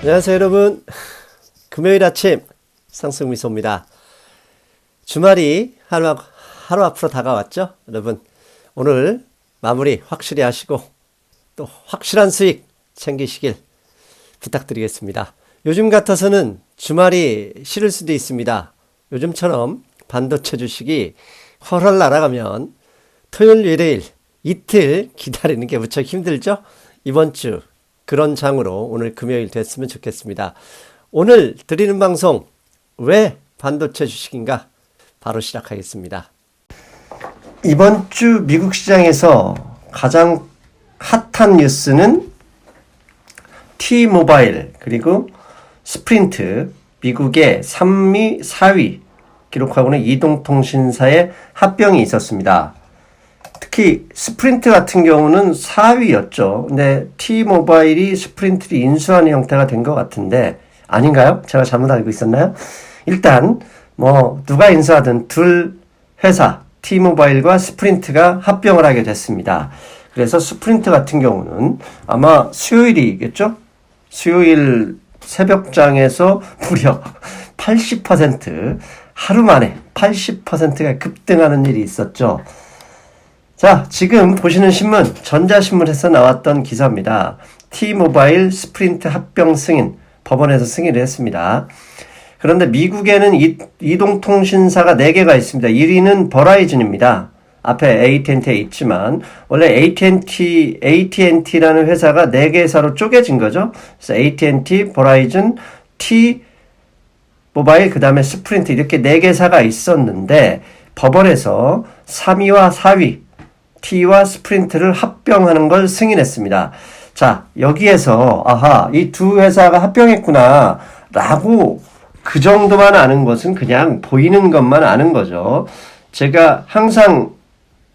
안녕하세요 여러분. 금요일 아침 상승미소입니다. 주말이 하루 앞으로 다가왔죠. 여러분 오늘 마무리 확실히 하시고 또 확실한 수익 챙기시길 부탁드리겠습니다. 요즘 같아서는 주말이 싫을 수도 있습니다. 요즘처럼 반도체 주식이 헐헐 날아가면 토요일 일요일 이틀 기다리는 게 무척 힘들죠. 이번 주 그런 장으로 오늘 금요일 됐으면 좋겠습니다. 오늘 드리는 방송 왜 반도체 주식인가 바로 시작하겠습니다. 이번 주 미국 시장에서 가장 핫한 뉴스는 T-모바일 그리고 스프린트 미국의 3위, 4위 기록하고는 이동통신사의 합병이 있었습니다. 특히 스프린트 같은 경우는 4위였죠. 근데 T-모바일이 스프린트를 인수하는 형태가 된 것 같은데 아닌가요? 제가 잘못 알고 있었나요? 일단 누가 인수하든 둘 회사 T-모바일과 스프린트가 합병을 하게 됐습니다. 그래서 스프린트 같은 경우는 아마 수요일이겠죠? 수요일 새벽장에서 무려 80% 하루 만에 80%가 급등하는 일이 있었죠. 자, 지금 보시는 신문, 전자신문에서 나왔던 기사입니다. T-모바일 스프린트 합병 승인, 법원에서 승인을 했습니다. 그런데 미국에는 이동통신사가 4개가 있습니다. 1위는 버라이즌입니다. 앞에 AT&T에 있지만 원래 AT&T라는 회사가 4개사로 쪼개진 거죠. 그래서 AT&T, 버라이즌, T-모바일, 그 다음에 스프린트 이렇게 4개사가 있었는데 법원에서 3위와 4위 T와 스프린트를 합병하는 걸 승인했습니다. 자, 여기에서 이 두 회사가 합병했구나 라고 그 정도만 아는 것은 그냥 보이는 것만 아는 거죠. 제가 항상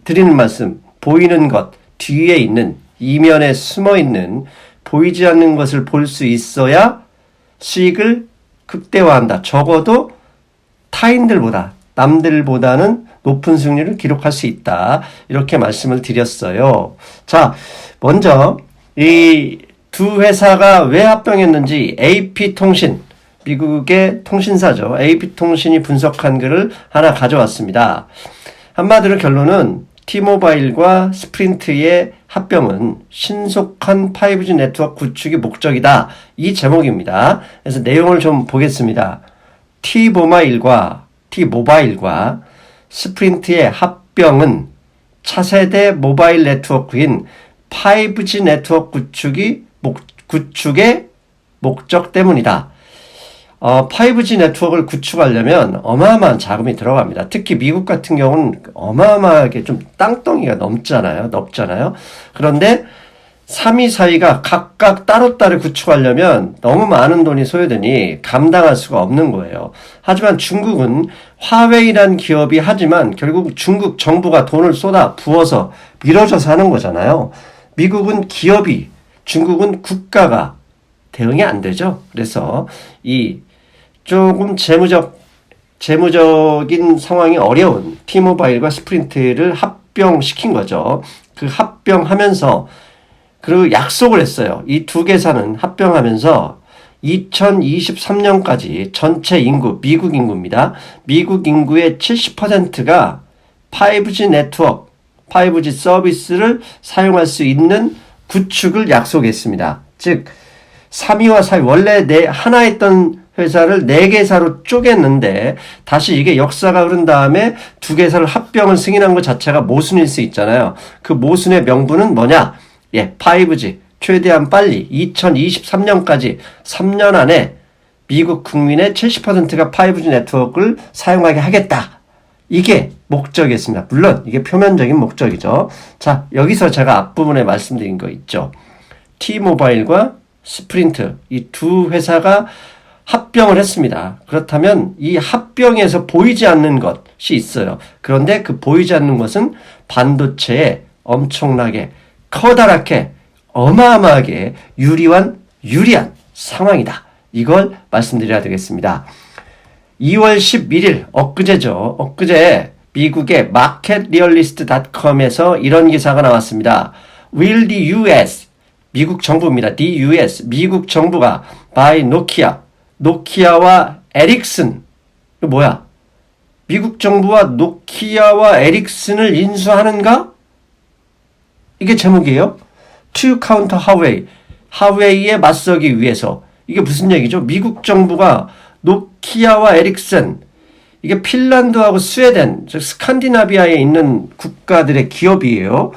드리는 말씀, 보이는 것, 뒤에 있는, 이면에 숨어 있는, 보이지 않는 것을 볼 수 있어야 수익을 극대화한다. 적어도 타인들보다, 남들보다는 높은 승률을 기록할 수 있다. 이렇게 말씀을 드렸어요. 자, 먼저 이 두 회사가 왜 합병했는지 AP통신, 미국의 통신사죠. AP통신이 분석한 글을 하나 가져왔습니다. 한마디로 결론은 T-모바일과 스프린트의 합병은 신속한 5G 네트워크 구축이 목적이다. 이 제목입니다. 그래서 내용을 좀 보겠습니다. T-모바일과 스프린트의 합병은 차세대 모바일 네트워크인 5G 네트워크 구축의 목적 때문이다. 5G 네트워크를 구축하려면 어마어마한 자금이 들어갑니다. 특히 미국 같은 경우는 어마어마하게 좀 땅덩이가 넓잖아요. 그런데 3위, 4위가 각각 따로따로 구축하려면 너무 많은 돈이 소요되니 감당할 수가 없는 거예요. 하지만 중국은 화웨이란 기업이 하지만 결국 중국 정부가 돈을 쏟아 부어서 밀어줘서 하는 거잖아요. 미국은 기업이, 중국은 국가가 대응이 안 되죠. 그래서 이 조금 재무적인 상황이 어려운 T-모바일과 스프린트를 합병시킨 거죠. 그 합병하면서 그리고 약속을 했어요. 이 두 개사는 합병하면서 2023년까지 전체 인구, 미국 인구입니다. 미국 인구의 70%가 5G 네트워크, 5G 서비스를 사용할 수 있는 구축을 약속했습니다. 즉 3위와 4위, 원래 하나 했던 회사를 4개사로 쪼갰는데 다시 이게 역사가 흐른 다음에 2개사를 합병을 승인한 것 자체가 모순일 수 있잖아요. 그 모순의 명분은 뭐냐? 5G 최대한 빨리 2023년까지 3년 안에 미국 국민의 70%가 5G 네트워크를 사용하게 하겠다. 이게 목적이었습니다. 물론 이게 표면적인 목적이죠. 자, 여기서 제가 앞부분에 말씀드린 거 있죠. T-모바일과 스프린트 이 두 회사가 합병을 했습니다. 그렇다면 이 합병에서 보이지 않는 것이 있어요. 그런데 그 보이지 않는 것은 반도체에 엄청나게 커다랗게 어마어마하게 유리한 상황이다. 이걸 말씀드려야 되겠습니다. 2월 11일 엊그제 미국의 marketrealist.com에서 이런 기사가 나왔습니다. Will the US 미국 정부입니다. DUS. 미국 정부가 by 노키아와 에릭슨. 이거 뭐야? 미국 정부와 노키아와 에릭슨을 인수하는가? 이게 제목이에요. To counter Huawei. 하웨이에 맞서기 위해서. 이게 무슨 얘기죠? 미국 정부가 노키아와 에릭슨, 이게 핀란드하고 스웨덴, 즉 스칸디나비아에 있는 국가들의 기업이에요.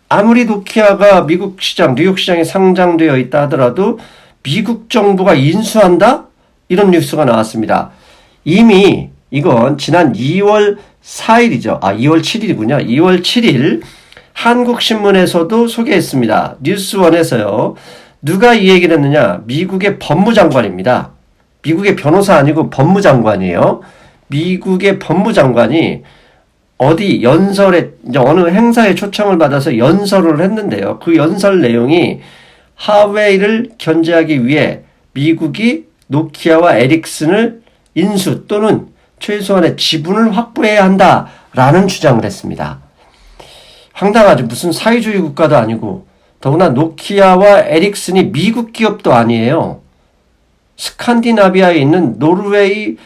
아무리 노키아가 미국 시장, 뉴욕 시장에 상장되어 있다 하더라도 미국 정부가 인수한다? 이런 뉴스가 나왔습니다. 이미 이건 지난 2월 4일이죠. 2월 7일이군요. 2월 7일 한국신문에서도 소개했습니다. 뉴스원에서요. 누가 이 얘기를 했느냐? 미국의 법무장관입니다. 미국의 변호사 아니고 법무장관이에요. 미국의 법무장관이 어디 연설에, 어느 행사에 초청을 받아서 연설을 했는데요. 그 연설 내용이 하웨이를 견제하기 위해 미국이 노키아와 에릭슨을 인수 또는 최소한의 지분을 확보해야 한다라는 주장을 했습니다. 황당하죠. 무슨 사회주의 국가도 아니고 더구나 노키아와 에릭슨이 미국 기업도 아니에요. 스칸디나비아에 있는 노르웨이,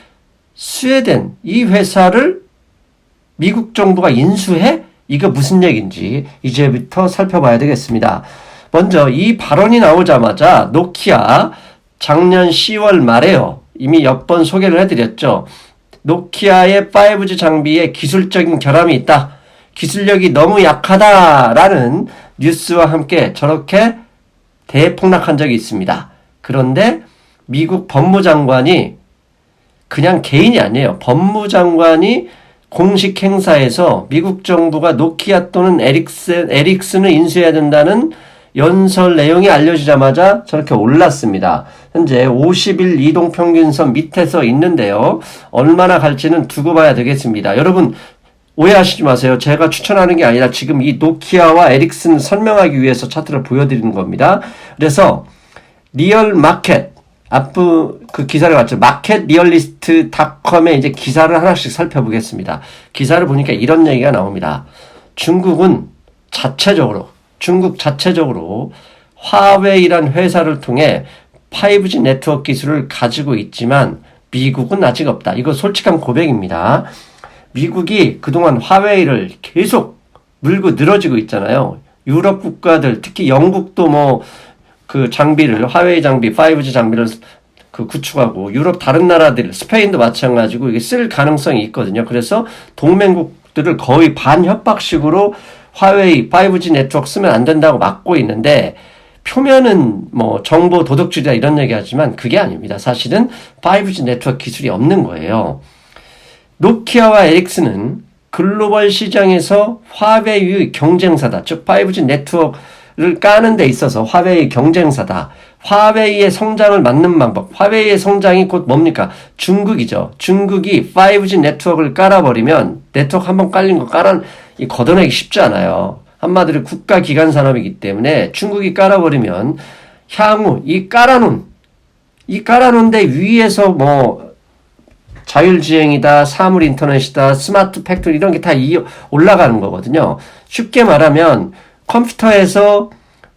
스웨덴 이 회사를 미국 정부가 인수해? 이거 무슨 얘기인지 이제부터 살펴봐야 되겠습니다. 먼저 이 발언이 나오자마자 노키아 작년 10월 말에요. 이미 몇 번 소개를 해드렸죠. 노키아의 5G 장비에 기술적인 결함이 있다. 기술력이 너무 약하다라는 뉴스와 함께 저렇게 대폭락한 적이 있습니다. 그런데 미국 법무장관이 그냥 개인이 아니에요. 법무장관이 공식 행사에서 미국 정부가 노키아 또는 에릭슨을 인수해야 된다는 연설 내용이 알려지자마자 저렇게 올랐습니다. 현재 50일 이동평균선 밑에서 있는데요. 얼마나 갈지는 두고 봐야 되겠습니다. 여러분 오해하시지 마세요. 제가 추천하는 게 아니라 지금 이 노키아와 에릭슨을 설명하기 위해서 차트를 보여드리는 겁니다. 그래서 리얼마켓 앞부 그 기사를 봤죠. 마켓리얼리스트닷컴에 이제 기사를 하나씩 살펴보겠습니다. 기사를 보니까 이런 얘기가 나옵니다. 중국 자체적으로 화웨이란 회사를 통해 5G 네트워크 기술을 가지고 있지만 미국은 아직 없다. 이거 솔직한 고백입니다. 미국이 그동안 화웨이를 계속 물고 늘어지고 있잖아요. 유럽 국가들, 특히 영국도 그 장비를, 화웨이 장비, 5G 장비를 그 구축하고, 유럽 다른 나라들, 스페인도 마찬가지고 이게 쓸 가능성이 있거든요. 그래서 동맹국들을 거의 반협박식으로 화웨이 5G 네트워크 쓰면 안 된다고 막고 있는데, 표면은 정보 도덕주의다 이런 얘기 하지만 그게 아닙니다. 사실은 5G 네트워크 기술이 없는 거예요. 노키아와 에릭슨은 글로벌 시장에서 화웨이의 경쟁사다. 즉 5G 네트워크를 까는 데 있어서 화웨이의 경쟁사다. 화웨이의 성장을 막는 방법. 화웨이의 성장이 곧 뭡니까? 중국이죠. 중국이 5G 네트워크를 깔아버리면 네트워크 한번 깔린 거 걷어내기 쉽지 않아요. 한마디로 국가 기관 산업이기 때문에 중국이 깔아버리면 향후 이 깔아놓은 데 위에서 자율주행이다, 사물 인터넷이다, 스마트 팩토리 이런 게 다 올라가는 거거든요. 쉽게 말하면 컴퓨터에서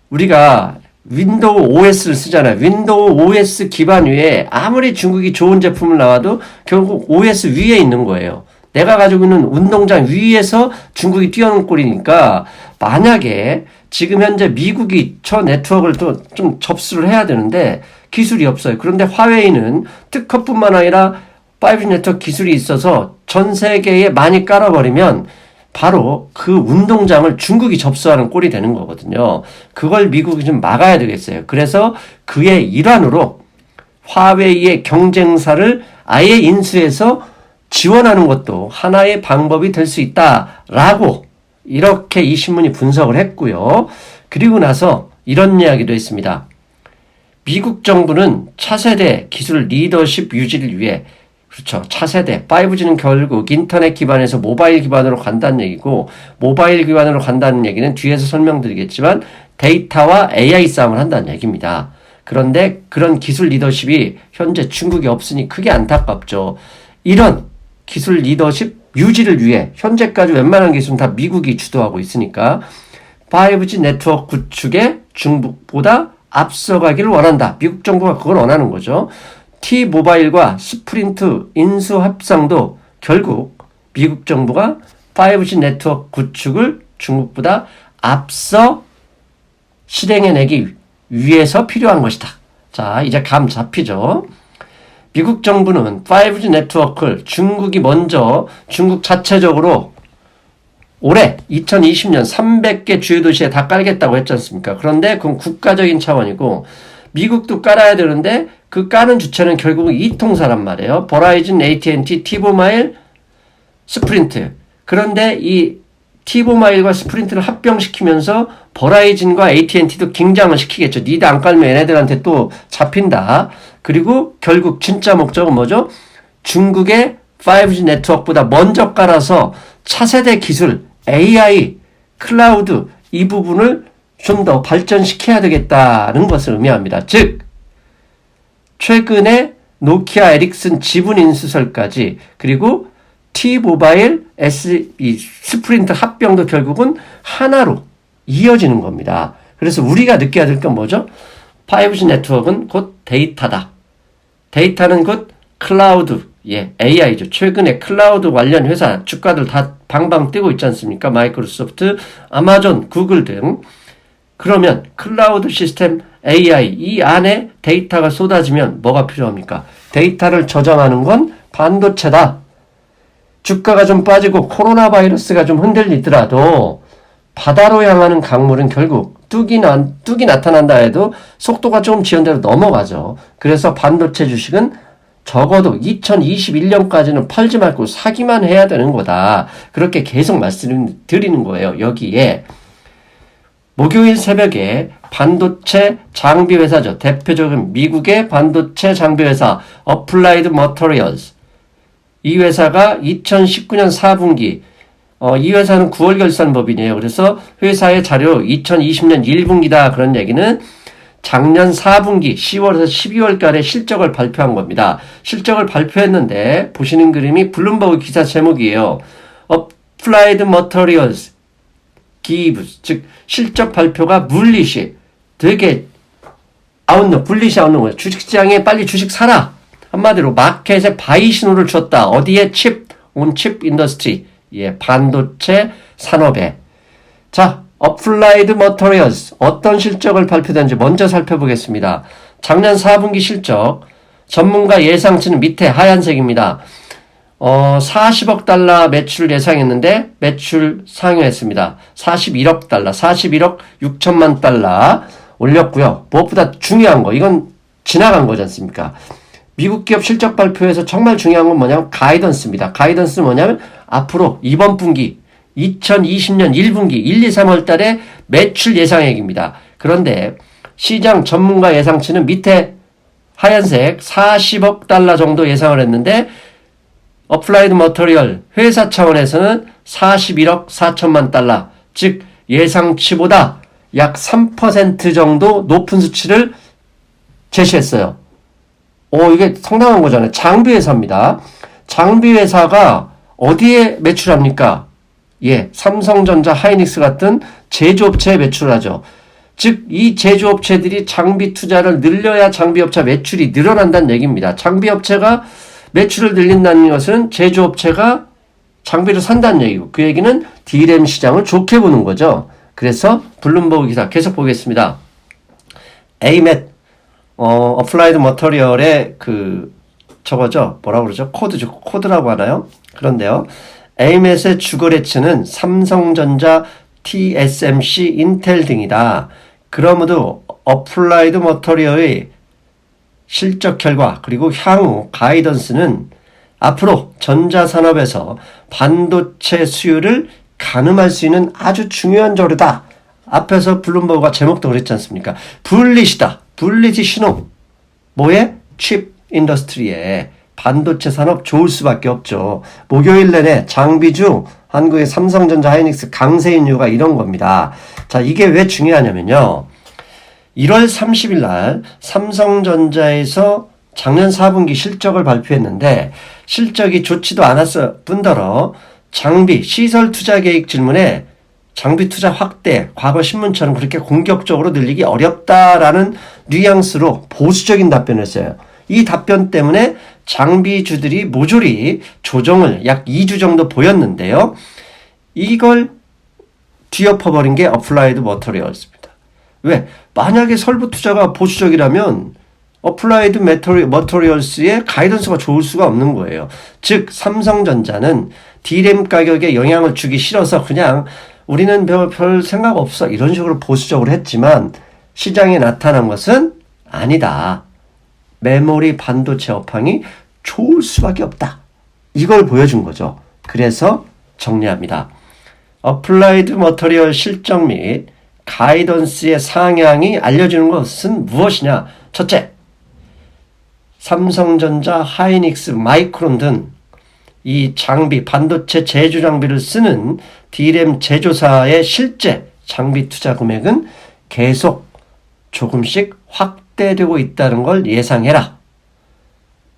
우리가 윈도우 OS를 쓰잖아요. 윈도우 OS 기반 위에 아무리 중국이 좋은 제품을 나와도 결국 OS 위에 있는 거예요. 내가 가지고 있는 운동장 위에서 중국이 뛰어넘는 꼴이니까 만약에 지금 현재 미국이 저 네트워크를 또 좀 접수를 해야 되는데 기술이 없어요. 그런데 화웨이는 특허뿐만 아니라 5G 네트워크 기술이 있어서 전 세계에 많이 깔아버리면 바로 그 운동장을 중국이 접수하는 꼴이 되는 거거든요. 그걸 미국이 좀 막아야 되겠어요. 그래서 그의 일환으로 화웨이의 경쟁사를 아예 인수해서 지원하는 것도 하나의 방법이 될 수 있다라고 이렇게 이 신문이 분석을 했고요. 그리고 나서 이런 이야기도 했습니다. 미국 정부는 차세대 기술 리더십 유지를 위해 그렇죠. 차세대 5G는 결국 인터넷 기반에서 모바일 기반으로 간다는 얘기고 모바일 기반으로 간다는 얘기는 뒤에서 설명드리겠지만 데이터와 AI 싸움을 한다는 얘기입니다. 그런데 그런 기술 리더십이 현재 중국이 없으니 크게 안타깝죠. 이런 기술 리더십 유지를 위해 현재까지 웬만한 기술은 다 미국이 주도하고 있으니까 5G 네트워크 구축에 중국보다 앞서가기를 원한다. 미국 정부가 그걸 원하는 거죠. T-모바일과 스프린트 인수 협상도 결국 미국 정부가 5G 네트워크 구축을 중국보다 앞서 실행해내기 위해서 필요한 것이다. 자, 이제 감 잡히죠. 미국 정부는 5G 네트워크를 중국이 먼저 중국 자체적으로 올해 2020년 300개 주요 도시에 다 깔겠다고 했지 않습니까? 그런데 그건 국가적인 차원이고 미국도 깔아야 되는데 그 까는 주체는 결국은 이 통사란 말이에요. 버라이즌, AT&T, T-모바일, 스프린트. 그런데 이 T-모바일과 스프린트를 합병시키면서 버라이즌과 AT&T도 긴장을 시키겠죠. 니들 안 깔면 얘네들한테 또 잡힌다. 그리고 결국 진짜 목적은 뭐죠? 중국의 5G 네트워크보다 먼저 깔아서 차세대 기술, AI, 클라우드 이 부분을 좀 더 발전시켜야 되겠다는 것을 의미합니다. 즉 최근에 노키아, 에릭슨 지분 인수설까지 그리고 T-모바일, 스프린트 합병도 결국은 하나로 이어지는 겁니다. 그래서 우리가 느껴야 될 건 뭐죠? 5G 네트워크는 곧 데이터다. 데이터는 곧 클라우드, AI죠. 최근에 클라우드 관련 회사 주가들 다 방방 뛰고 있지 않습니까? 마이크로소프트, 아마존, 구글 등. 그러면 클라우드 시스템 AI 이 안에 데이터가 쏟아지면 뭐가 필요합니까? 데이터를 저장하는 건 반도체다. 주가가 좀 빠지고 코로나 바이러스가 좀 흔들리더라도 바다로 향하는 강물은 결국 뚝이 나타난다 해도 속도가 조금 지연대로 넘어가죠. 그래서 반도체 주식은 적어도 2021년까지는 팔지 말고 사기만 해야 되는 거다. 그렇게 계속 말씀드리는 거예요. 여기에 목요일 새벽에 반도체 장비 회사죠. 대표적인 미국의 반도체 장비 회사 어플라이드 머터리얼스. 이 회사가 2019년 4분기 이 회사는 9월 결산 법인이에요. 그래서 회사의 자료 2020년 1분기다. 그런 얘기는 작년 4분기 10월에서 12월까지 실적을 발표한 겁니다. 실적을 발표했는데 보시는 그림이 블룸버그 기사 제목이에요. 어플라이드 머터리얼스 기브스, 즉 실적 발표가 물리시 되게 불리시 아웃룩 거예요. 주식시장에 빨리 주식 사라. 한마디로 마켓에 바이 신호를 줬다. 어디에? 칩 인더스트리. 반도체 산업에. 자, 어플라이드 머터리얼스 어떤 실적을 발표된지 먼저 살펴보겠습니다. 작년 4분기 실적 전문가 예상치는 밑에 하얀색입니다. 40억 달러 매출 예상했는데 매출 상회했습니다. 41억 달러, 41억 6천만 달러 올렸고요. 무엇보다 중요한 거, 이건 지나간 거지 않습니까? 미국 기업 실적 발표에서 정말 중요한 건 뭐냐면 가이던스입니다. 가이던스는 뭐냐면 앞으로 이번 분기 2020년 1분기 1, 2, 3월 달에 매출 예상액입니다. 그런데 시장 전문가 예상치는 밑에 하얀색 40억 달러 정도 예상을 했는데 어플라이드 머터리얼 회사 차원에서는 41억 4천만 달러, 즉 예상치보다 약 3% 정도 높은 수치를 제시했어요. 이게 상당한 거잖아요. 장비 회사입니다. 장비 회사가 어디에 매출합니까? 삼성전자, 하이닉스 같은 제조업체에 매출하죠. 즉, 이 제조업체들이 장비 투자를 늘려야 장비업체 매출이 늘어난다는 얘기입니다. 장비업체가 매출을 늘린다는 것은 제조업체가 장비를 산다는 얘기고, 그 얘기는 D램 시장을 좋게 보는 거죠. 그래서 블룸버그 기사 계속 보겠습니다. AMAT, 어플라이드 머터리얼의 저거죠. 뭐라고 그러죠? 코드라고 하나요? 그런데요. AMAT의 주거래처는 삼성전자, TSMC, 인텔 등이다. 그러므로 어플라이드 머터리얼의 실적 결과 그리고 향후 가이던스는 앞으로 전자산업에서 반도체 수요를 가늠할 수 있는 아주 중요한 자료다. 앞에서 블룸버그가 제목도 그랬지 않습니까? 불리시다. 불리시 신호. 뭐에? 칩 인더스트리에. 반도체 산업 좋을 수밖에 없죠. 목요일 내내 장비주 한국의 삼성전자, 하이닉스 강세인 이유가 이런 겁니다. 자, 이게 왜 중요하냐면요. 1월 30일 날 삼성전자에서 작년 4분기 실적을 발표했는데 실적이 좋지도 않았을 뿐더러 장비, 시설 투자 계획 질문에 장비 투자 확대, 과거 신문처럼 그렇게 공격적으로 늘리기 어렵다라는 뉘앙스로 보수적인 답변을 써요. 이 답변 때문에 장비주들이 모조리 조정을 약 2주 정도 보였는데요. 이걸 뒤엎어버린 게 어플라이드 머터리얼스입니다. 왜? 만약에 설부 투자가 보수적이라면 어플라이드 머터리얼스의 가이던스가 좋을 수가 없는 거예요. 즉 삼성전자는 D램 가격에 영향을 주기 싫어서 그냥 우리는 별 생각 없어 이런 식으로 보수적으로 했지만 시장에 나타난 것은 아니다. 메모리 반도체 업황이 좋을 수밖에 없다. 이걸 보여준 거죠. 그래서 정리합니다. 어플라이드 머터리얼 실적 및 가이던스의 상향이 알려주는 것은 무엇이냐? 첫째, 삼성전자, 하이닉스, 마이크론 등 이 장비, 반도체 제조 장비를 쓰는 D램 제조사의 실제 장비 투자 금액은 계속 조금씩 확대되고 있다는 걸 예상해라.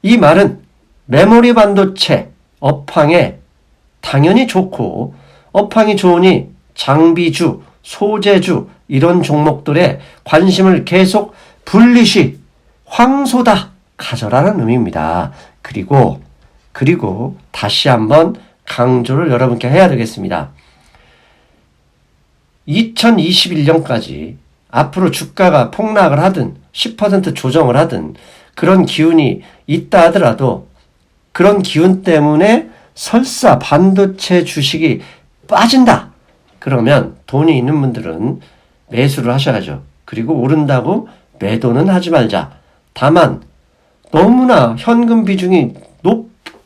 이 말은 메모리 반도체 업황에 당연히 좋고 업황이 좋으니 장비주, 소재주 이런 종목들의 관심을 계속 분리시 황소다 가져라는 의미입니다. 그리고 다시 한번 강조를 여러분께 해야 되겠습니다. 2021년까지 앞으로 주가가 폭락을 하든 10% 조정을 하든 그런 기운이 있다 하더라도 그런 기운 때문에 설사 반도체 주식이 빠진다. 그러면 돈이 있는 분들은 매수를 하셔야죠. 그리고 오른다고 매도는 하지 말자. 다만 너무나 현금 비중이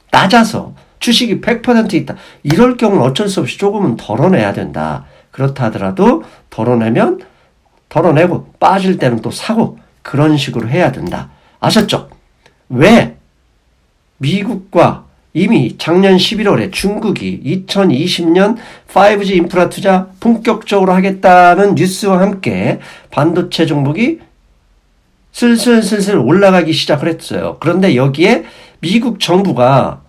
낮아서 주식이 100% 있다. 이럴 경우는 어쩔 수 없이 조금은 덜어내야 된다. 그렇다 하더라도 덜어내고 빠질 때는 또 사고 그런 식으로 해야 된다. 아셨죠? 왜? 미국과 이미 작년 11월에 중국이 2020년 5G 인프라 투자 본격적으로 하겠다는 뉴스와 함께 반도체 종목이 슬슬 올라가기 시작을 했어요. 그런데 여기에 미국 정부가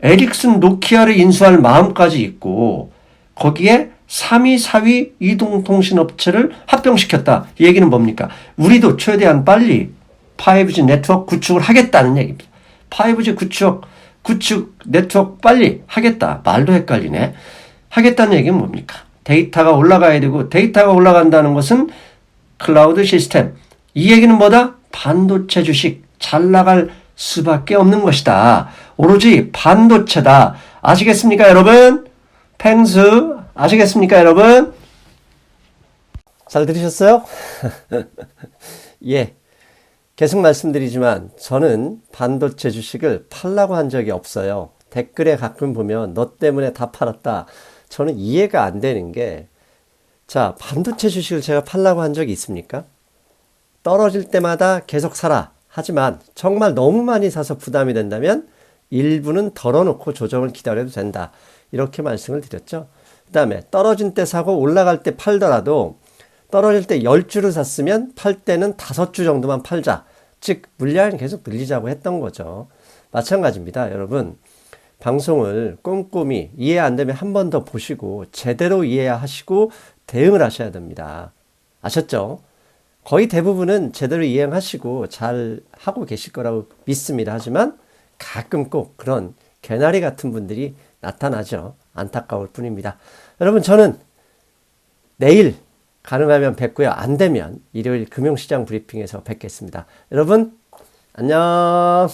에릭슨 노키아를 인수할 마음까지 있고 거기에 3위, 4위 이동통신업체를 합병시켰다. 이 얘기는 뭡니까? 우리도 최대한 빨리 5G 네트워크 구축을 하겠다는 얘기입니다. 5G 구축 네트워크 빨리 하겠다. 말도 헷갈리네. 하겠다는 얘기는 뭡니까? 데이터가 올라가야 되고 데이터가 올라간다는 것은 클라우드 시스템. 이 얘기는 뭐다? 반도체 주식 잘 나갈 수밖에 없는 것이다. 오로지 반도체다. 아시겠습니까, 여러분? 펭수 아시겠습니까, 여러분? 잘 들으셨어요? 예. 계속 말씀드리지만 저는 반도체 주식을 팔라고 한 적이 없어요. 댓글에 가끔 보면 너 때문에 다 팔았다. 저는 이해가 안 되는 게 자, 반도체 주식을 제가 팔라고 한 적이 있습니까? 떨어질 때마다 계속 사라. 하지만 정말 너무 많이 사서 부담이 된다면 일부는 덜어놓고 조정을 기다려도 된다. 이렇게 말씀을 드렸죠. 그 다음에 떨어진 때 사고 올라갈 때 팔더라도 떨어질 때 10주를 샀으면 팔 때는 5주 정도만 팔자. 즉 물량을 계속 늘리자고 했던 거죠. 마찬가지입니다. 여러분 방송을 꼼꼼히 이해 안 되면 한 번 더 보시고 제대로 이해하시고 대응을 하셔야 됩니다. 아셨죠? 거의 대부분은 제대로 이해하시고 잘 하고 계실 거라고 믿습니다. 하지만 가끔 꼭 그런 개나리 같은 분들이 나타나죠. 안타까울 뿐입니다. 여러분 저는 내일 가능하면 뵙고요. 안 되면 일요일 금융시장 브리핑에서 뵙겠습니다. 여러분 안녕.